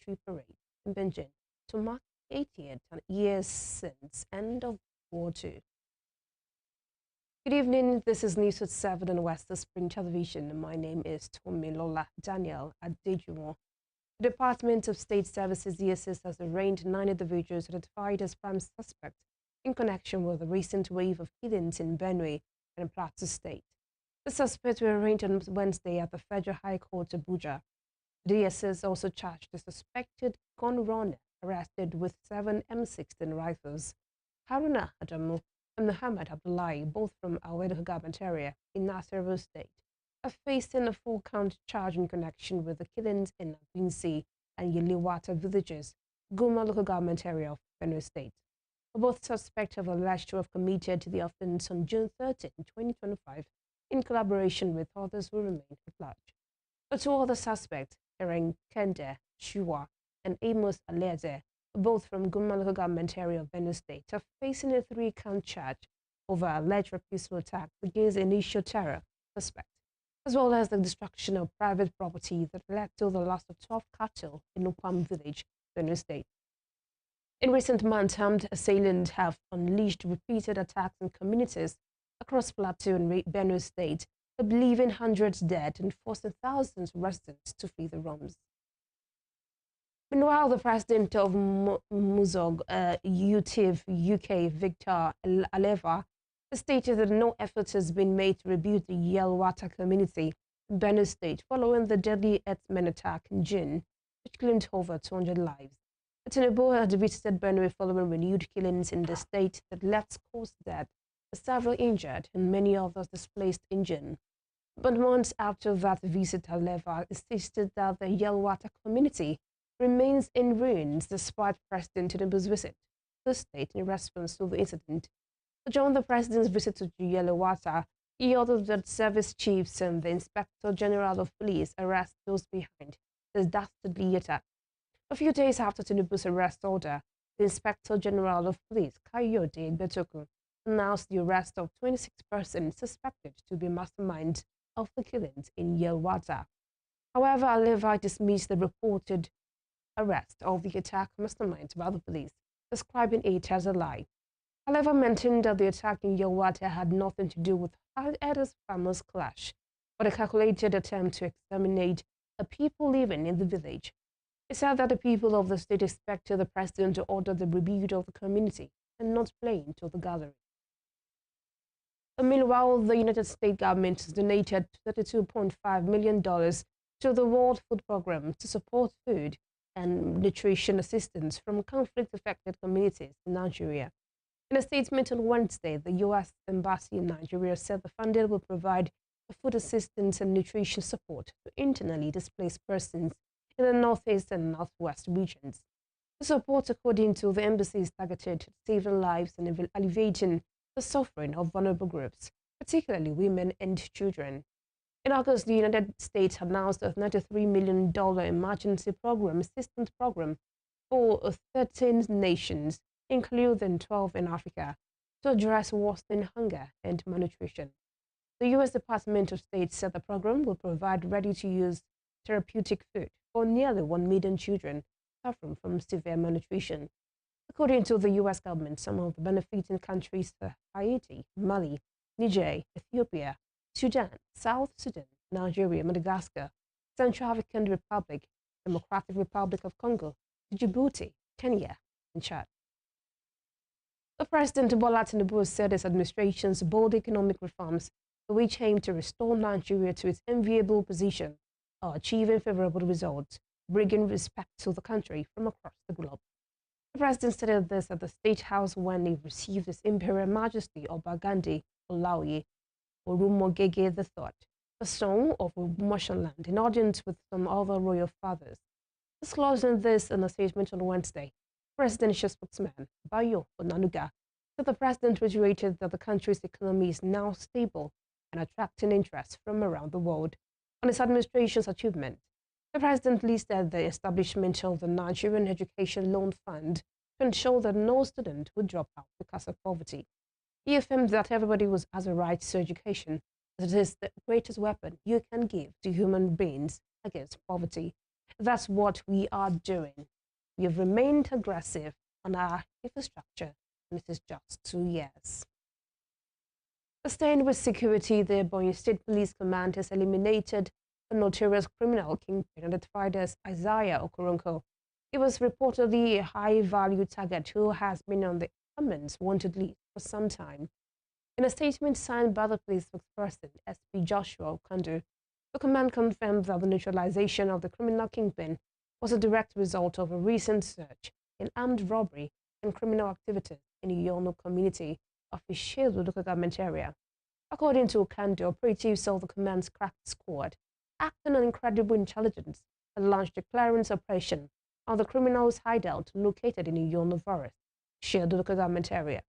military parade in Beijing to mark 80th years since end of War II. Good evening, this is News at 7 on Western Spring Television. My name is Tomilola Daniel Adejumo. The Department of State Services DSS has arraigned 9 individuals identified as prime suspects in connection with the recent wave of killings in Benue and Plateau State. The suspects were arraigned on Wednesday at the Federal High Court Abuja. The DSS also charged the suspected gun runner arrested with 7 M16 rifles, Haruna Adamu and Muhammad Abdullahi, both from Awedo government area in Nasarawa State, are facing a 4-count charge in connection with the killings in Abinsi and Yeliwata villages, Guma local government area of Benue State. Both suspects have alleged to have committed the offense on June 13, 2025, in collaboration with others who remain at large. The 2 other suspects, Eren Kende Shua and Amos Aleze, both from Guma local government area of Benue State, are facing a 3-count charge over alleged reprisal attack against initial terror suspect, as well as the destruction of private property that led to the loss of 12 cattle in Upam village, Benue State. In recent months, armed assailants have unleashed repeated attacks in communities across Plateau and Benue State, leaving hundreds dead and forcing thousands of residents to flee the homes. Meanwhile, the president of Muzog UTIV UK, Victor Aleva, stated that no effort has been made to rebuild the Yelwata community in Benue State following the deadly herdsmen attack in June, which claimed over 200 lives. Tinubu had visited Benue following renewed killings in the state that left scores dead, several injured, and many others displaced in June. But months after that visit, Aleva insisted that the Yelwata community remains in ruins despite President Tinubu's visit to the state in response to the incident. During the president's visit to Yelwata, he ordered that service chiefs and the Inspector General of Police arrest those behind this dastardly attack. A few days after Tinubu's arrest order, the Inspector General of Police, Kayode Gbetoku, announced the arrest of 26 persons suspected to be masterminds of the killings in Yelwata. However, Aleva dismissed the reported arrest of the attack mastermind by the police, describing it as a lie. Aleva maintained that the attack in Yelwata had nothing to do with Eda's famous clash, but a calculated attempt to exterminate the people living in the village. He said that the people of the state expected the president to order the rebuild of the community and not play into the gathering. Meanwhile, the United States government has donated $32.5 million to the World Food Program to support food and nutrition assistance from conflict-affected communities in Nigeria. In a statement on Wednesday, the U.S. Embassy in Nigeria said the funding will provide food assistance and nutrition support to internally displaced persons in the northeast and northwest regions. The support, according to the embassy, is targeted at saving lives and alleviating the suffering of vulnerable groups, particularly women and children. In August, the United States announced a $93 million emergency assistance program for 13 nations, including 12 in Africa, to address worsening hunger and malnutrition. The U.S. Department of State said the program will provide ready-to-use therapeutic food for nearly 1 million children suffering from severe malnutrition. According to the U.S. government, some of the benefiting countries are Haiti, Mali, Niger, Ethiopia, Sudan, South Sudan, Nigeria, Madagascar, Central African Republic, Democratic Republic of Congo, Djibouti, Kenya, and Chad. The President Bola Tinubu said his administration's bold economic reforms, which aim to restore Nigeria to its enviable position, are achieving favorable results, bringing respect to the country from across the globe. The President stated this at the State House when he received His Imperial Majesty Obagandi Olaoye Orumogege III, the son of Ogumosholand, in audience with some other royal fathers. Disclosing this in a statement on Wednesday, presidential spokesman Bayo Onanuga said the president reiterated that the country's economy is now stable and attracting interest from around the world. On his administration's achievement, the president listed the establishment of the Nigerian Education Loan Fund to ensure that no student would drop out because of poverty. He affirmed that everybody has a right to education, as it is the greatest weapon you can give to human beings against poverty. That's what we are doing. We have remained aggressive on our infrastructure, and it is just 2 years. Staying with security, the Ebonyi State Police Command has eliminated a notorious criminal kingpin identified as Isaiah Okoronko. He was reportedly a high-value target who has been on the government's wanted list for some time. In a statement signed by the police spokesperson, SP Joshua Okandu, the command confirmed that the neutralization of the criminal kingpin was a direct result of a recent surge in armed robbery and criminal activities in the Yono community of the Ishedu local government area. According to Okandu, operatives of the command's crack squad, acting on incredible intelligence, had launched a clearance operation on the criminals' hideout located in the Yono forest, Ishedu local government area.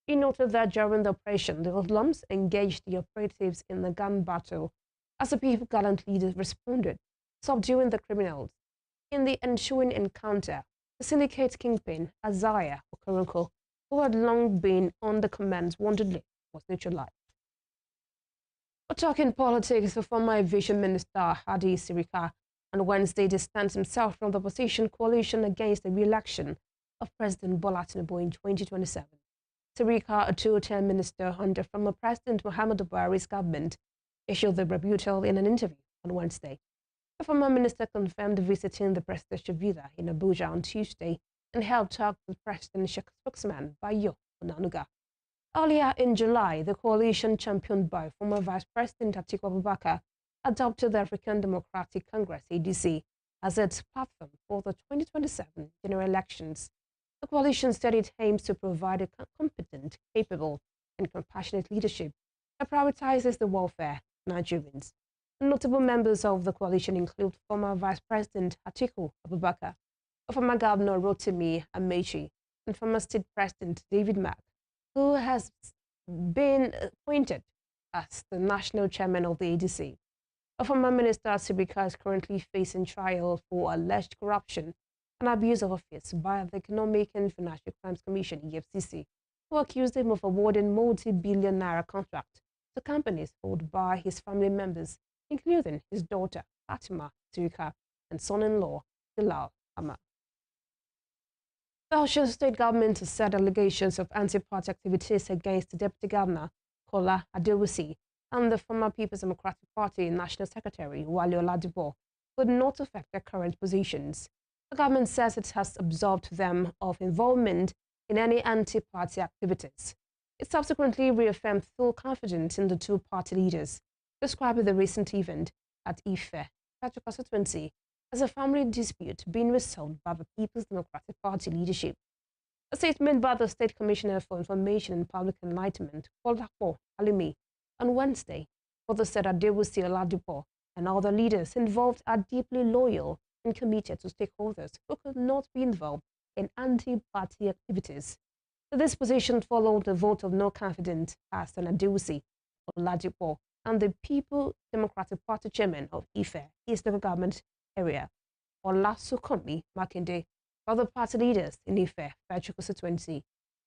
He noted that during the operation, the Hoodlums engaged the operatives in a gun battle as the people gallantly responded, subduing the criminals. In the ensuing encounter, the syndicate kingpin, Isaiah Okoronko, who had long been on the command's wanted list, was neutralized. We're talking politics. The former aviation minister, Hadi Sirika, on Wednesday distanced himself from the opposition coalition against the re-election of President Bola Tinubu in 2027. Sirika, a two-term minister under former President Muhammadu Buhari's government, issued the rebuttal in an interview on Wednesday. The former minister confirmed visiting the presidential villa in Abuja on Tuesday and held talks with presidential spokesman Bayo Onanuga. Earlier in July, the coalition championed by former Vice President Atiku Abubakar adopted the African Democratic Congress (ADC) as its platform for the 2027 general elections. The coalition said it aims to provide a competent, capable, and compassionate leadership that prioritizes the welfare of Nigerians. Notable members of the coalition include former Vice President Atiku Abubakar, former Governor Rotimi Amechi, and former State President David Mark, who has been appointed as the national chairman of the ADC. A former minister, Sibika, is currently facing trial for alleged corruption and abuse of office by the Economic and Financial Crimes Commission, EFCC, who accused him of awarding multi-billion naira contracts to companies owned by his family members, including his daughter, Fatima Sirika, and son-in-law, Bilal Ahmad. The Osun State Government has said allegations of anti-party activities against the Deputy Governor, Kola Adewusi, and the former People's Democratic Party National Secretary, Wale Oladipo, would not affect their current positions. The government says it has absolved them of involvement in any anti-party activities. It subsequently reaffirmed full confidence in the two party leaders, describing the recent event at Ife, Federal constituency, as a family dispute being resolved by the People's Democratic Party leadership. A statement by the State Commissioner for Information and Public Enlightenment, Kolapo Alimi, on Wednesday, further said Adewusi Oladipo and other leaders involved are deeply loyal and committed to stakeholders who could not be involved in anti-party activities. This position followed the vote of no confidence cast on Adewusi Oladipo and the People Democratic Party chairman of Ife, East Local Government area, Olasukomi Makinde, other party leaders in Ife, Federal constituency.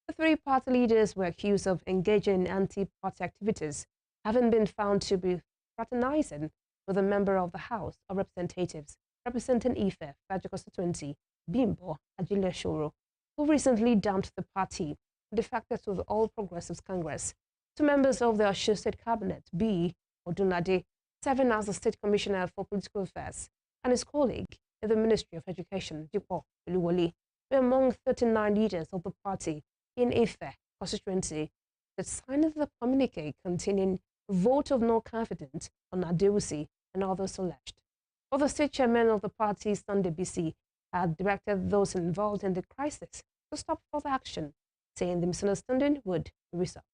The three party leaders were accused of engaging in anti-party activities, having been found to be fraternizing with a member of the House of Representatives representing Ife, Federal constituency, Bimbo Ajile Shoro, who recently dumped the party and defected to the All Progressives Congress. Two members of the Osun State Cabinet, B. Odunade, serving as the State Commissioner for Political Affairs, and his colleague in the Ministry of Education, Dipo Oluwole, were among 39 leaders of the party in Ife constituency that signed the communique containing a vote of no confidence on Adewusi and others alleged. For the state chairman of the party, Sunday BC, had directed those involved in the crisis to stop further action, saying the misunderstanding would be resolved.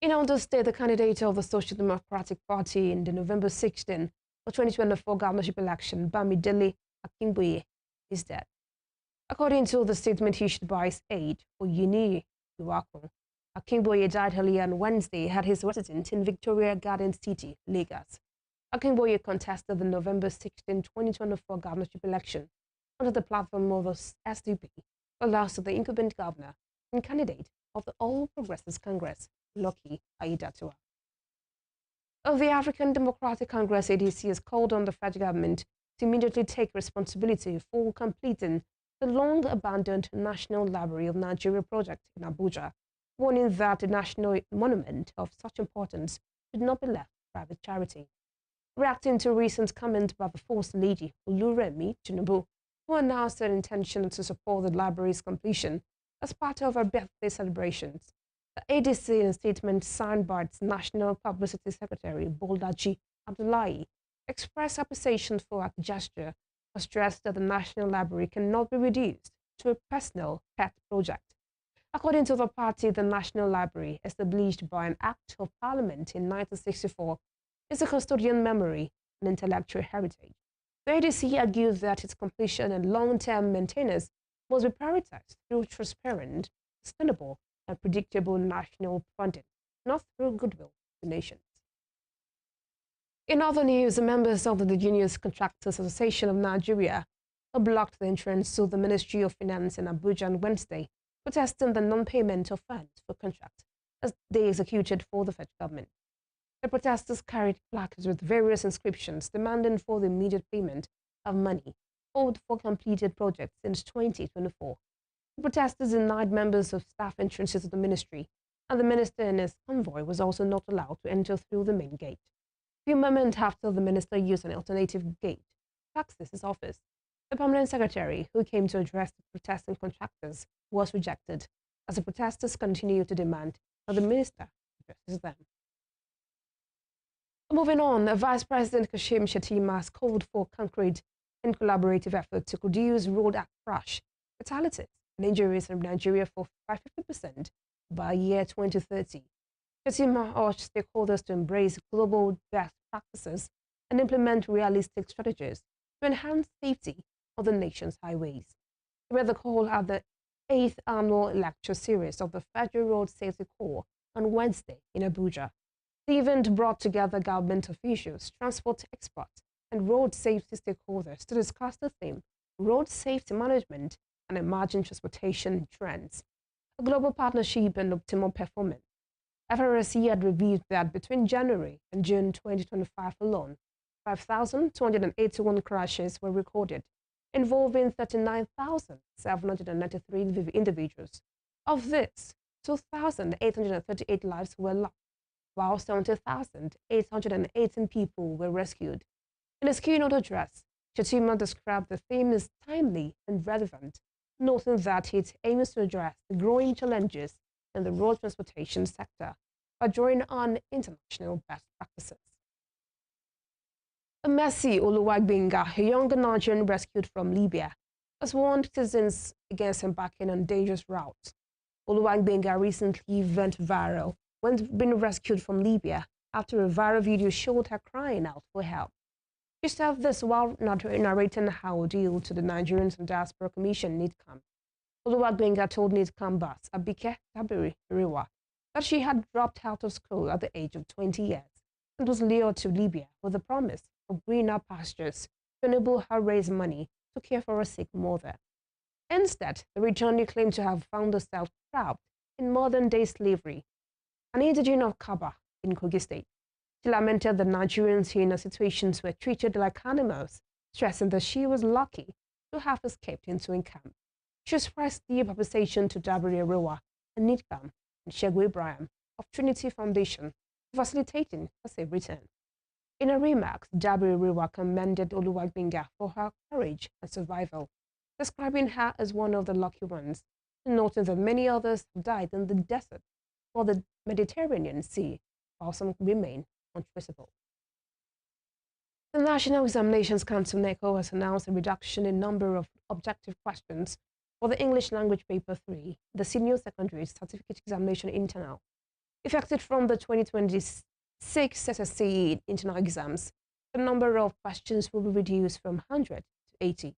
In Osun State, the candidate of the Social Democratic Party in the November 16 for 2024 governorship election, Bamidele Akinboye, is dead. According to the statement issued by his aide, Oyini Iwakun, Akinboye died earlier on Wednesday at his residence in Victoria Garden City, Lagos. Akinboye contested the November 16, 2024 governorship election under the platform of the SDP, the last of the incumbent governor and candidate of the All Progressives Congress, Lucky Aiyedatiwa. The African Democratic Congress, ADC, has called on the federal government to immediately take responsibility for completing the long-abandoned National Library of Nigeria project in Abuja, warning that the national monument of such importance should not be left to private charity. Reacting to recent comment by the First Lady, Oluremi Tinubu, who announced her intention to support the library's completion as part of her birthday celebrations, the ADC, in a statement signed by its National Publicity Secretary, Bolaji Abdullahi, expressed appreciation for her gesture, but stressed that the National Library cannot be reduced to a personal pet project. According to the party, the National Library, established by an Act of Parliament in 1964, is a custodian memory and intellectual heritage. The ADC argued that its completion and long-term maintenance must be prioritized through transparent, sustainable, and predictable national funding, not through goodwill donations. In other news, the members of the Unions Contractors Association of Nigeria blocked the entrance to the Ministry of Finance in Abuja on Wednesday, protesting the non-payment of funds for contracts as they executed for the federal government. The protesters carried placards with various inscriptions demanding for the immediate payment of money owed for completed projects since 2024. The protesters denied members of staff entrances to the ministry, and the minister and his convoy was also not allowed to enter through the main gate. A few moments after the minister used an alternative gate to access his office, the permanent secretary, who came to address the protesting contractors, was rejected as the protesters continued to demand that the minister addresses them. Moving on, Vice President Kashim Shettima has called for concrete and collaborative effort to reduce road crash fatalities and injuries in Nigeria by 50% by year 2030. Shettima urged stakeholders to embrace global best practices and implement realistic strategies to enhance safety on the nation's highways. He read the call at the 8th annual lecture series of the Federal Road Safety Corps on Wednesday in Abuja. The event brought together government officials, transport experts, and road safety stakeholders to discuss the theme, road safety management and emerging transportation trends, a global partnership and optimal performance. FRSC had revealed that between January and June 2025 alone, 5,281 crashes were recorded, involving 39,793 individuals. Of this, 2,838 lives were lost, while 70,818 people were rescued. In his keynote address, Shettima described the theme as timely and relevant, noting that it aims to address the growing challenges in the road transportation sector by drawing on international best practices. Mercy Oluwagbenga, a young Nigerian rescued from Libya, has warned citizens against embarking on dangerous routes. Oluwagbenga recently went viral when being rescued from Libya after a viral video showed her crying out for help. She said this while narrating her ordeal to the Nigerians and Diaspora Commission, NIDCAM. Oluwagbenga told NIDCAM boss Abike Tabiri-Riwa that she had dropped out of school at the age of 20 years and was lured to Libya with the promise of greener pastures to enable her raise money to care for a sick mother. Instead, the returnee claimed to have found herself trapped in modern-day slavery, an indigene of Kaba in Kogi State. She lamented that Nigerians in her situations were treated like animals, stressing that she was lucky to have escaped into a camp. She expressed deep appreciation to Dabiri-Riwa and NIDCAM and Shegu Ibrahim of Trinity Foundation for facilitating her safe return. In her remarks, Dabiri-Riwa commended Oluwagbenga for her courage and survival, describing her as one of the lucky ones, noting that many others have died in the desert or the Mediterranean Sea, while some remain untraceable. The National Examinations Council (NECO) has announced a reduction in number of objective questions for the English Language Paper 3, the Senior Secondary Certificate Examination Internal. Effective from the 2026 SSCE internal exams, the number of questions will be reduced from 100 to 80.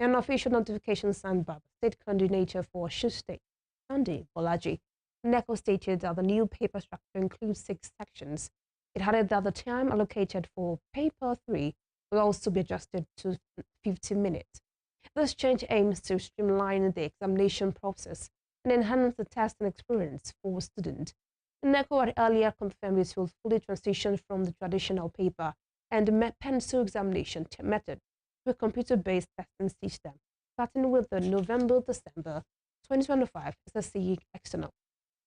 In an official notification signed by the State Coordinator for Osun State, Sunday Bolaji, NECO stated that the new paper structure includes 6 sections. It added that the time allocated for Paper 3 will also be adjusted to 50 minutes. This change aims to streamline the examination process and enhance the testing experience for students. NECO had earlier confirmed it will fully transition from the traditional paper and pencil examination method to a computer-based testing system, starting with the November-December 2025 SSCE external.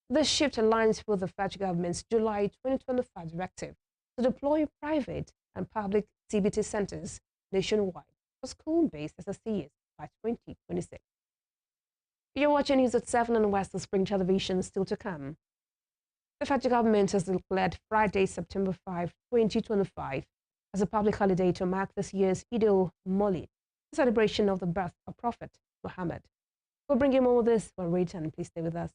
This shift aligns with the federal government's July 2025 directive to deploy private and public CBT centers nationwide for school-based SSCEs by 2026. You're watching News at 7 on West Spring Television, still to come. The federal government has declared Friday, September 5, 2025, as a public holiday to mark this year's Eid al-Maulid, the celebration of the birth of Prophet Muhammad. We'll bring you more of this when we return. Please stay with us.